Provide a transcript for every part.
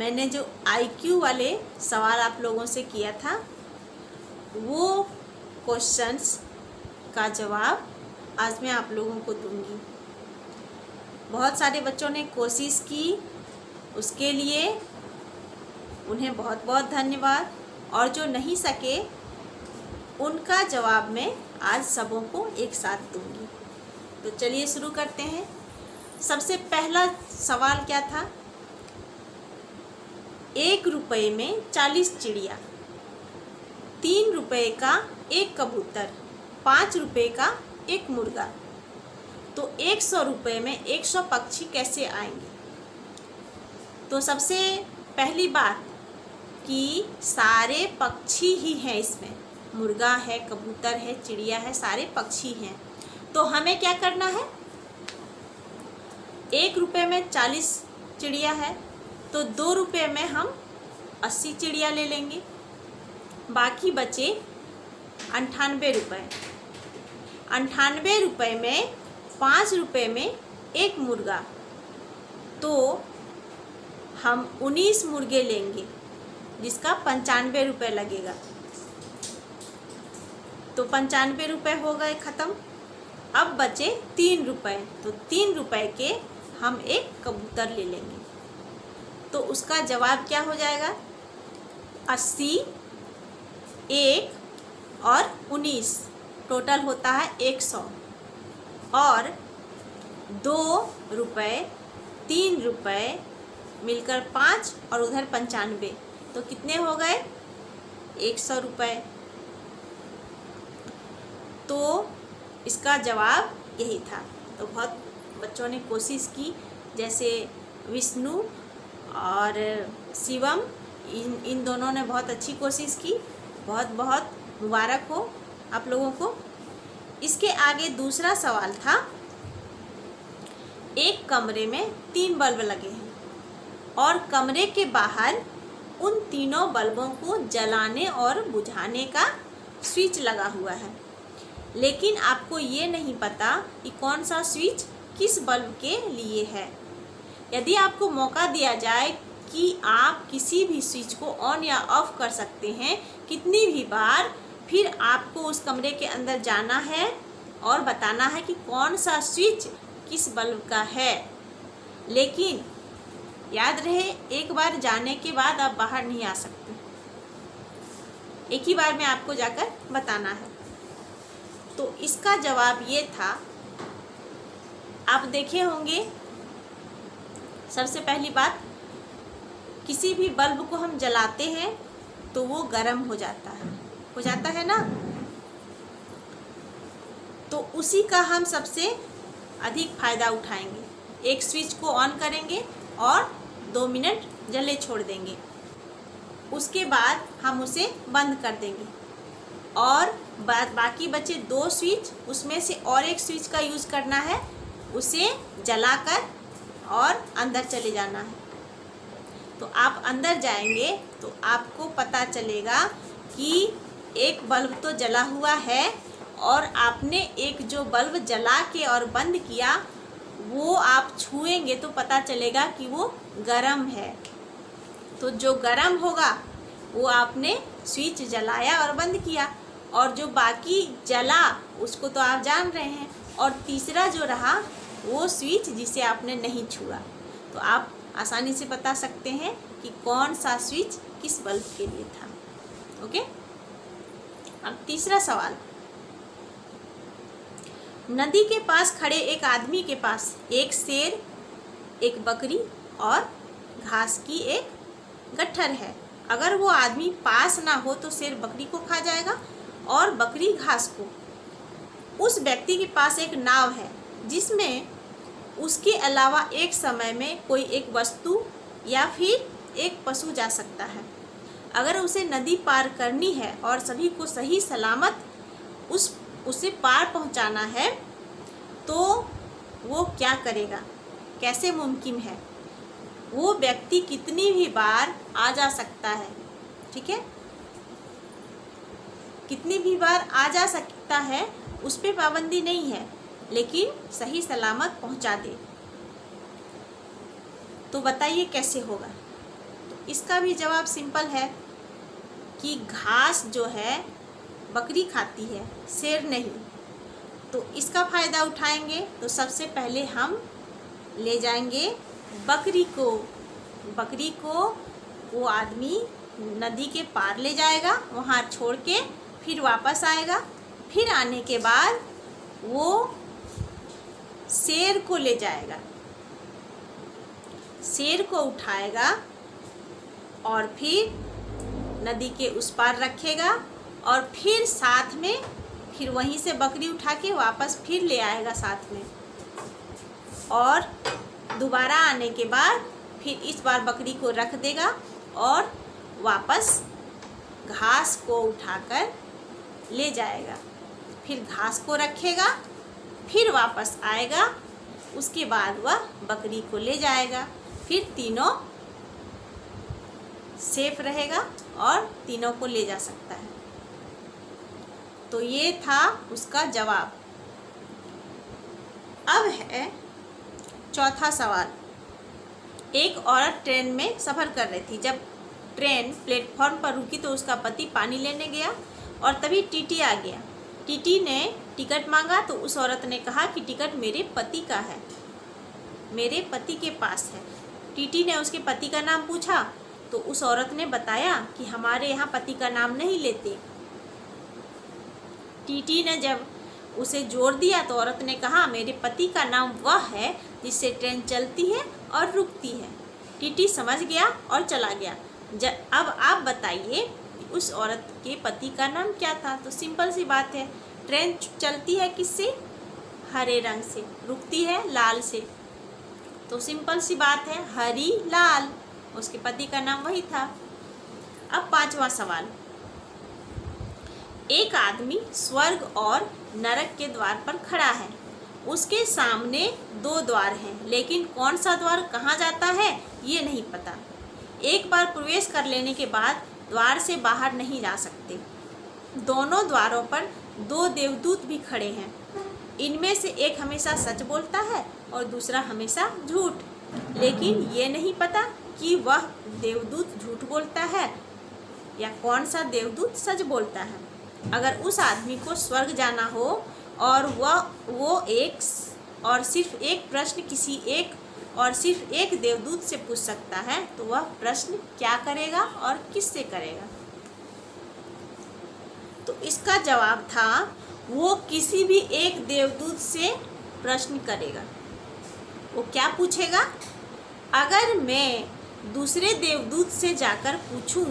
मैंने जो आईक्यू वाले सवाल आप लोगों से किया था वो क्वेश्चंस का जवाब आज मैं आप लोगों को दूंगी। बहुत सारे बच्चों ने कोशिश की, उसके लिए उन्हें बहुत बहुत धन्यवाद। और जो नहीं सके उनका जवाब मैं आज सबों को एक साथ दूंगी। तो चलिए शुरू करते हैं। सबसे पहला सवाल क्या था? 1 रुपये में 40 चिड़िया, 3 रुपये का एक कबूतर, 5 रुपये का एक मुर्गा, तो 100 रुपये में 100 पक्षी कैसे आएंगे? तो सबसे पहली बात कि सारे पक्षी ही हैं इसमें, मुर्गा है, कबूतर है, चिड़िया है, सारे पक्षी हैं। तो हमें क्या करना है? 1 रुपये में 40 चिड़िया है तो 2 रुपये में हम 80 चिड़िया ले लेंगे, बाकी बचे 98 रुपये। 98 रुपये में 5 रुपये में एक मुर्गा, तो हम 19 मुर्गे लेंगे जिसका 95 रुपये लगेगा। तो 95 रुपये हो गए ख़त्म। अब बचे 3 रुपये, तो 3 रुपये के हम एक कबूतर ले लेंगे। तो उसका जवाब क्या हो जाएगा? 80, 1 और 19 टोटल होता है 100। और 2 रुपये, 3 रुपये मिलकर 5 और उधर 95, तो कितने हो गए? 100 रुपये। तो इसका जवाब यही था। तो बहुत बच्चों ने कोशिश की, जैसे विष्णु और शिवम, इन दोनों ने बहुत अच्छी कोशिश की। बहुत बहुत मुबारक हो आप लोगों को। इसके आगे दूसरा सवाल था, एक कमरे में 3 बल्ब लगे हैं और कमरे के बाहर उन तीनों बल्बों को जलाने और बुझाने का स्विच लगा हुआ है, लेकिन आपको ये नहीं पता कि कौन सा स्विच किस बल्ब के लिए है। यदि आपको मौका दिया जाए कि आप किसी भी स्विच को ऑन या ऑफ कर सकते हैं कितनी भी बार, फिर आपको उस कमरे के अंदर जाना है और बताना है कि कौन सा स्विच किस बल्ब का है। लेकिन याद रहे, एक बार जाने के बाद आप बाहर नहीं आ सकते, एक ही बार में आपको जाकर बताना है। तो इसका जवाब ये था, आप देखे होंगे। सबसे पहली बात, किसी भी बल्ब को हम जलाते हैं तो वो गर्म हो जाता है ना। तो उसी का हम सबसे अधिक फ़ायदा उठाएंगे। एक स्विच को ऑन करेंगे और 2 मिनट जले छोड़ देंगे, उसके बाद हम उसे बंद कर देंगे और बाकी बचे 2 स्विच, उसमें से और एक स्विच का यूज़ करना है, उसे जलाकर और अंदर चले जाना है। तो आप अंदर जाएंगे तो आपको पता चलेगा कि एक बल्ब तो जला हुआ है और आपने एक जो बल्ब जला के और बंद किया वो आप छुएंगे तो पता चलेगा कि वो गरम है। तो जो गरम होगा वो आपने स्विच जलाया और बंद किया, और जो बाकी जला उसको तो आप जान रहे हैं, और तीसरा जो रहा वो स्विच जिसे आपने नहीं छुआ। तो आप आसानी से बता सकते हैं कि कौन सा स्विच किस बल्ब के लिए था। ओके। अब तीसरा सवाल, नदी के पास खड़े एक आदमी के पास एक शेर, एक बकरी और घास की एक गट्ठर है। अगर वो आदमी पास ना हो तो शेर बकरी को खा जाएगा और बकरी घास को। उस व्यक्ति के पास एक नाव है जिसमें उसके अलावा एक समय में कोई एक वस्तु या फिर एक पशु जा सकता है। अगर उसे नदी पार करनी है और सभी को सही सलामत उसे पार पहुंचाना है तो वो क्या करेगा? कैसे मुमकिन है? वो व्यक्ति कितनी भी बार आ जा सकता है, ठीक है, कितनी भी बार आ जा सकता है, उस पर पाबंदी नहीं है, लेकिन सही सलामत पहुंचा दे। तो बताइए कैसे होगा? तो इसका भी जवाब सिंपल है कि घास जो है बकरी खाती है, शेर नहीं। तो इसका फ़ायदा उठाएंगे तो सबसे पहले हम ले जाएंगे बकरी को वो आदमी नदी के पार ले जाएगा, वहाँ छोड़ के फिर वापस आएगा। फिर आने के बाद वो शेर को ले जाएगा, शेर को उठाएगा और फिर नदी के उस पार रखेगा और फिर साथ में फिर वहीं से बकरी उठा के वापस फिर ले आएगा साथ में। और दोबारा आने के बाद फिर इस बार बकरी को रख देगा और वापस घास को उठाकर ले जाएगा। फिर घास को रखेगा, फिर वापस आएगा, उसके बाद वह बकरी को ले जाएगा। फिर तीनों सेफ रहेगा और तीनों को ले जा सकता है। तो ये था उसका जवाब। अब है चौथा सवाल। एक औरत ट्रेन में सफ़र कर रही थी। जब ट्रेन प्लेटफॉर्म पर रुकी तो उसका पति पानी लेने गया और तभी टीटी आ गया। टीटी ने टिकट मांगा तो उस औरत ने कहा कि टिकट मेरे पति का है, मेरे पति के पास है। टीटी ने उसके पति का नाम पूछा तो उस औरत ने बताया कि हमारे यहाँ पति का नाम नहीं लेते। टीटी ने जब उसे जोर दिया तो औरत ने कहा मेरे पति का नाम वह है जिससे ट्रेन चलती है और रुकती है। टीटी समझ गया और चला गया। अब आप बताइए उस औरत के पति का नाम क्या था? तो सिंपल सी बात है, ट्रेन चलती है किससे? हरे रंग से, रुकती है लाल से। तो सिंपल सी बात है, हरी लाल, उसके पति का नाम वही था। अब पांचवा सवाल। एक आदमी स्वर्ग और नरक के द्वार पर खड़ा है। उसके सामने दो द्वार हैं, लेकिन कौन सा द्वार कहाँ जाता है ये नहीं पता। एक बार प्रवेश कर लेने के बाद द्वार से बाहर नहीं जा सकते। दोनों द्वारों पर दो देवदूत भी खड़े हैं। इनमें से एक हमेशा सच बोलता है और दूसरा हमेशा झूठ, लेकिन ये नहीं पता कि वह देवदूत झूठ बोलता है या कौन सा देवदूत सच बोलता है। अगर उस आदमी को स्वर्ग जाना हो और वो सिर्फ एक प्रश्न सिर्फ एक देवदूत से पूछ सकता है, तो वह प्रश्न क्या करेगा और किससे करेगा? तो इसका जवाब था वो किसी भी एक देवदूत से प्रश्न करेगा। वो क्या पूछेगा? अगर मैं दूसरे देवदूत से जाकर पूछूं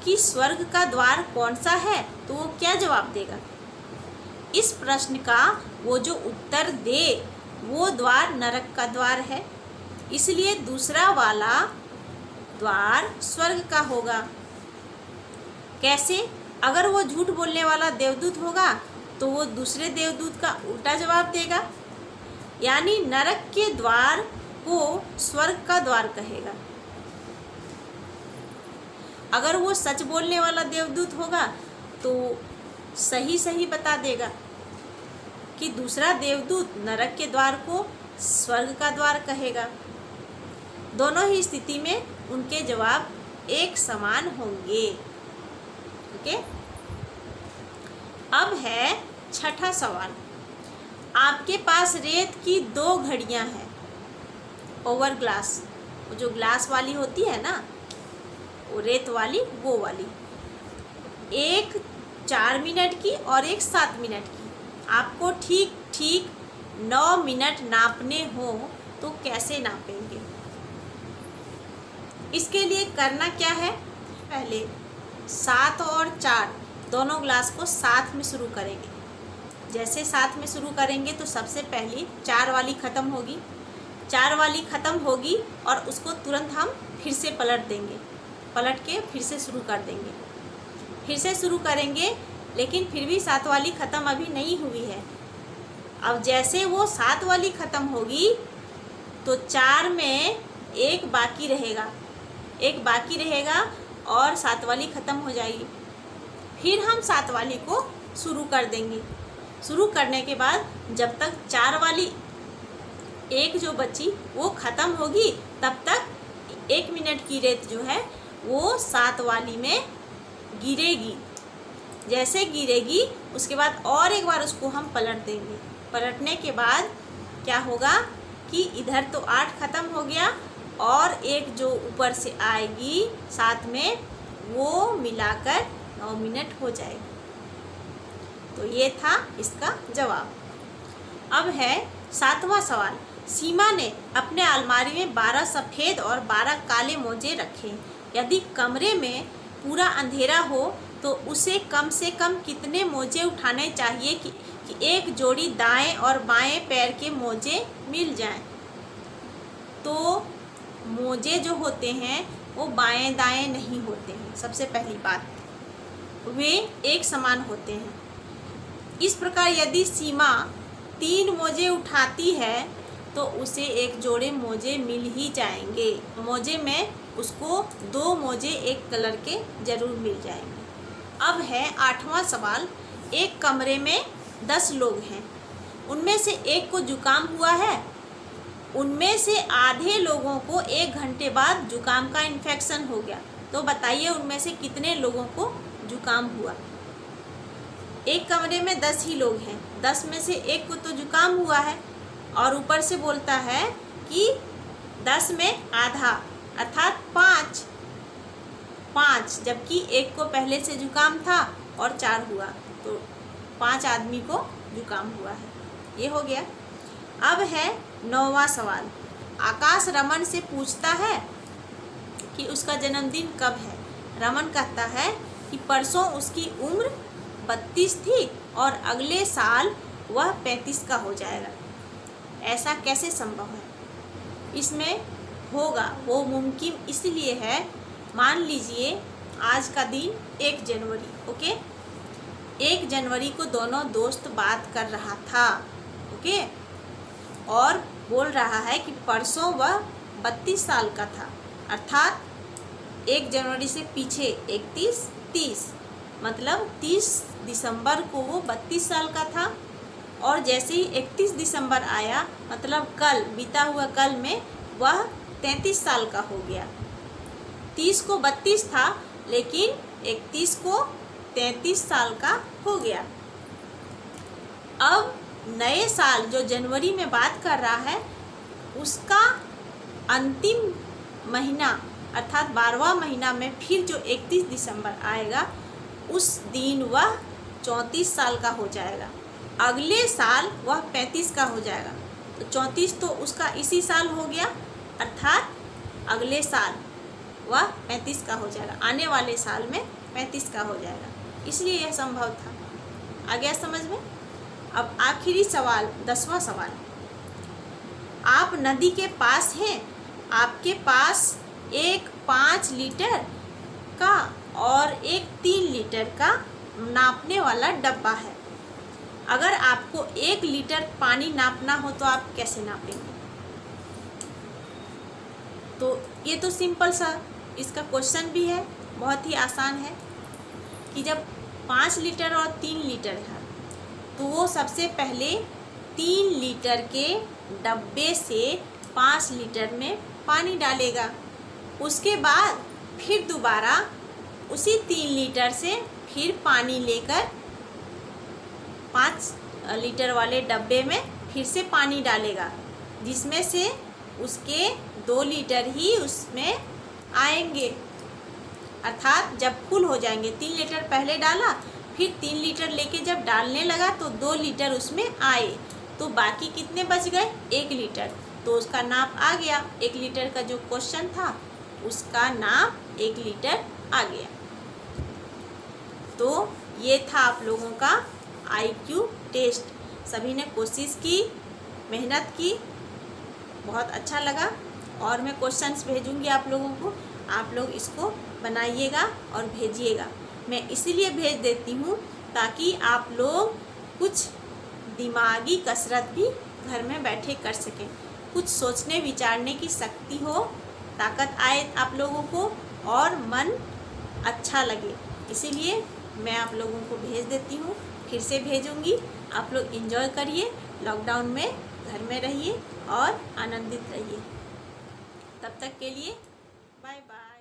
कि स्वर्ग का द्वार कौन सा है तो वो क्या जवाब देगा? इस प्रश्न का वो जो उत्तर दे वो द्वार नरक का द्वार है, इसलिए दूसरा वाला द्वार स्वर्ग का होगा। कैसे? अगर वो झूठ बोलने वाला देवदूत होगा तो वो दूसरे देवदूत का उल्टा जवाब देगा, यानी नरक के द्वार को स्वर्ग का द्वार कहेगा। अगर वो सच बोलने वाला देवदूत होगा तो सही बता देगा कि दूसरा देवदूत नरक के द्वार को स्वर्ग का द्वार कहेगा। दोनों ही स्थिति में उनके जवाब एक समान होंगे। ओके। अब है छठा सवाल। आपके पास रेत की दो घड़ियां हैं, ओवर ग्लास, जो ग्लास वाली होती है ना, वो रेत वाली, वो वाली, एक 4 मिनट की और एक 7 मिनट की। आपको ठीक 9 मिनट नापने हो तो कैसे नापेंगे? इसके लिए करना क्या है? पहले 7 और 4 दोनों ग्लास को साथ में शुरू करेंगे। जैसे साथ में शुरू करेंगे तो सबसे पहले 4 वाली ख़त्म होगी, 4 वाली ख़त्म होगी और उसको तुरंत हम फिर से पलट देंगे, पलट के फिर से शुरू कर देंगे, फिर से शुरू करेंगे, लेकिन फिर भी 7 वाली ख़त्म अभी नहीं हुई है। अब जैसे वो 7 वाली ख़त्म होगी तो 4 में एक बाकी रहेगा और 7 वाली ख़त्म हो जाएगी। फिर हम 7 वाली को शुरू कर देंगे। शुरू करने के बाद जब तक 4 वाली एक जो बची वो ख़त्म होगी, तब तक 1 मिनट की रेत जो है वो 7 वाली में गिरेगी। जैसे गिरेगी उसके बाद और एक बार उसको हम पलट देंगे। पलटने के बाद क्या होगा कि इधर तो 8 ख़त्म हो गया और एक जो ऊपर से आएगी साथ में वो मिलाकर 9 मिनट हो जाएगी। तो ये था इसका जवाब। अब है 7वां सवाल। सीमा ने अपने अलमारी में 12 सफ़ेद और 12 काले मोजे रखे। यदि कमरे में पूरा अंधेरा हो तो उसे कम से कम कितने मोजे उठाने चाहिए कि एक जोड़ी दाएं और बाएं पैर के मोजे मिल जाएं? तो मोजे जो होते हैं वो बाएं दाएं नहीं होते हैं। सबसे पहली बात, वे एक समान होते हैं। इस प्रकार यदि सीमा 3 मोजे उठाती है तो उसे एक जोड़े मोजे मिल ही जाएंगे। मोजे में उसको 2 मोजे एक कलर के जरूर मिल जाएंगे। अब है 8वां सवाल। एक कमरे में 10 लोग हैं, उनमें से एक को जुकाम हुआ है। उनमें से आधे लोगों को 1 घंटे बाद जुकाम का इन्फेक्शन हो गया। तो बताइए उनमें से कितने लोगों को जुकाम हुआ? एक कमरे में 10 ही लोग हैं, 10 में से एक को तो जुकाम हुआ है और ऊपर से बोलता है कि 10 में आधा अर्थात 5, जबकि एक को पहले से जुकाम था और 4 हुआ, तो 5 आदमी को जुकाम हुआ है। ये हो गया। अब है 9वां सवाल। आकाश रमन से पूछता है कि उसका जन्मदिन कब है। रमन कहता है कि परसों उसकी उम्र 32 थी और अगले साल वह 35 का हो जाएगा। ऐसा कैसे संभव है? इसमें होगा वो मुमकिन इसलिए है, मान लीजिए आज का दिन 1 जनवरी, ओके, 1 जनवरी को दोनों दोस्त बात कर रहा था, ओके, और बोल रहा है कि परसों वह 32 साल का था, अर्थात 1 जनवरी से पीछे 31, 30, मतलब 30 दिसंबर को वो 32 साल का था और जैसे ही 31 दिसंबर आया मतलब कल, बीता हुआ कल में वह 33 साल का हो गया। 30 को 32 था लेकिन 31 को 33 साल का हो गया। अब नए साल जो जनवरी में बात कर रहा है उसका अंतिम महीना अर्थात 12वां महीना में फिर जो 31 दिसंबर आएगा उस दिन वह 34 साल का हो जाएगा। अगले साल वह 35 का हो जाएगा। तो 34 तो उसका इसी साल हो गया, अर्थात अगले साल वह 35 का हो जाएगा। आने वाले साल में 35 का हो जाएगा, इसलिए यह संभव था। आ गया समझ में? अब आखिरी सवाल, 10वां सवाल। आप नदी के पास हैं, आपके पास एक 5 लीटर का और एक 3 लीटर का नापने वाला डब्बा है। अगर आपको 1 लीटर पानी नापना हो तो आप कैसे नापेंगे? तो ये तो सिंपल सा इसका क्वेश्चन भी है, बहुत ही आसान है कि जब 5 लीटर और 3 लीटर है तो वो सबसे पहले 3 लीटर के डब्बे से 5 लीटर में पानी डालेगा। उसके बाद फिर दोबारा उसी 3 लीटर से फिर पानी लेकर 5 लीटर वाले डब्बे में फिर से पानी डालेगा, जिसमें से उसके 2 लीटर ही उसमें आएंगे, अर्थात जब फुल हो जाएंगे। 3 लीटर पहले डाला, फिर 3 लीटर लेके जब डालने लगा तो 2 लीटर उसमें आए, तो बाकी कितने बच गए? 1 लीटर। तो उसका नाप आ गया। 1 लीटर का जो क्वेश्चन था उसका नाप 1 लीटर आ गया। तो ये था आप लोगों का IQ टेस्ट। सभी ने कोशिश की, मेहनत की, बहुत अच्छा लगा और मैं क्वेश्चंस भेजूंगी आप लोगों को। आप लोग इसको बनाइएगा और भेजिएगा। मैं इसीलिए भेज देती हूँ ताकि आप लोग कुछ दिमागी कसरत भी घर में बैठे कर सकें, कुछ सोचने विचारने की शक्ति हो, ताकत आए आप लोगों को और मन अच्छा लगे। इसीलिए मैं आप लोगों को भेज देती हूँ, फिर से भेजूँगी। आप लोग एंजॉय करिए, लॉकडाउन में घर में रहिए और आनंदित रहिए। तब तक के लिए बाय बाय।